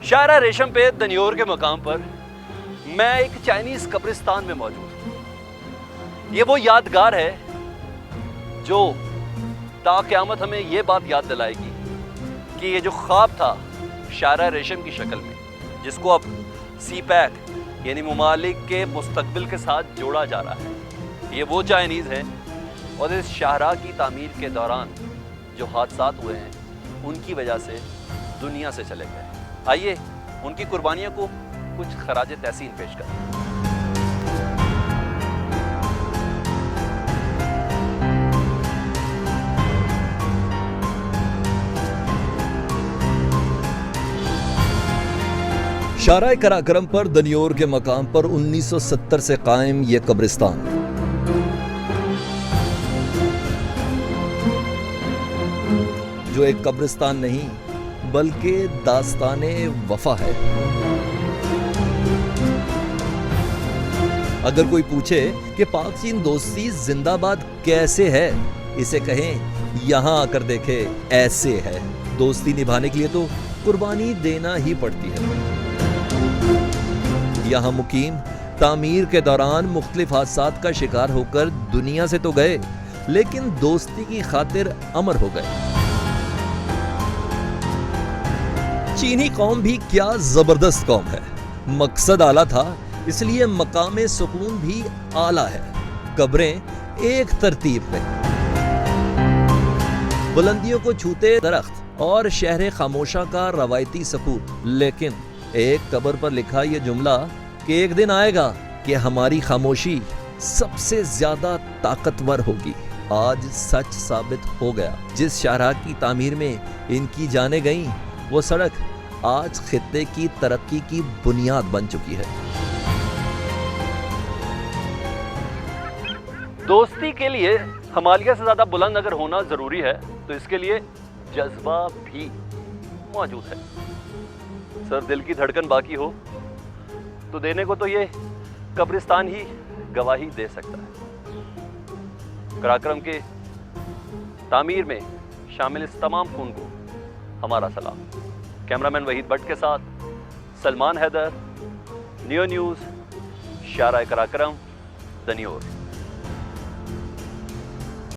शाहरा रेशम पे दनियोर के मकाम पर मैं एक चाइनीज कब्रिस्तान में मौजूद हूं। ये वो यादगार है जो ताक़यामत हमें ये बात याद दिलाएगी कि ये जो ख्वाब था शाहरा रेशम की शक्ल में, जिसको अब सीपैक यानी ममालिक के मुस्तकबिल के साथ जोड़ा जा रहा है, ये वो चाइनीज हैं और इस शाहरा की तामीर के दौरान जो हादसात हुए हैं उनकी वजह से दुनिया से चले गए। आइए उनकी कुर्बानियों को कुछ खराज तहसीन पेश करें। शाहरा कराकरम पर दनियोर के मकाम पर 1970 से कायम यह कब्रिस्तान जो एक कब्रिस्तान नहीं बल्कि दास्ताने वफा है। अगर कोई पूछे कि पाक चीन दोस्ती जिंदाबाद कैसे है, इसे कहें यहां आकर देखे ऐसे है। दोस्ती निभाने के लिए तो कुर्बानी देना ही पड़ती है। यहां मुकीम तामीर के दौरान मुख्तलिफ हादसात का शिकार होकर दुनिया से तो गए, लेकिन दोस्ती की खातिर अमर हो गए। चीनी कौम भी क्या जबरदस्त कौम है। मकसद आला था, इसलिए मकामे सुकून भी आला है। कब्रें एक तरतीब में, बुलंदियों को छूते दरख्त और शहर खामोशा का रवायती सकून। लेकिन एक कब्र पर लिखा यह जुमला कि एक दिन आएगा कि हमारी खामोशी सबसे ज्यादा ताकतवर होगी, आज सच साबित हो गया। जिस शाहरा की तामीर में इनकी जाने गई, वो सड़क आज खित्ते की तरक्की की बुनियाद बन चुकी है। दोस्ती के लिए हमालिया से ज्यादा बुलंद अगर होना जरूरी है तो इसके लिए जज्बा भी मौजूद है। सर दिल की धड़कन बाकी हो तो देने को तो ये कब्रिस्तान ही गवाही दे सकता है। कराकरम के तामीर में शामिल इस तमाम खून को हमारा सलाम। कैमरामैन वहीद भट्ट के साथ सलमान हैदर, नियो न्यूज़, शाहरा कराकरम, दनियोर।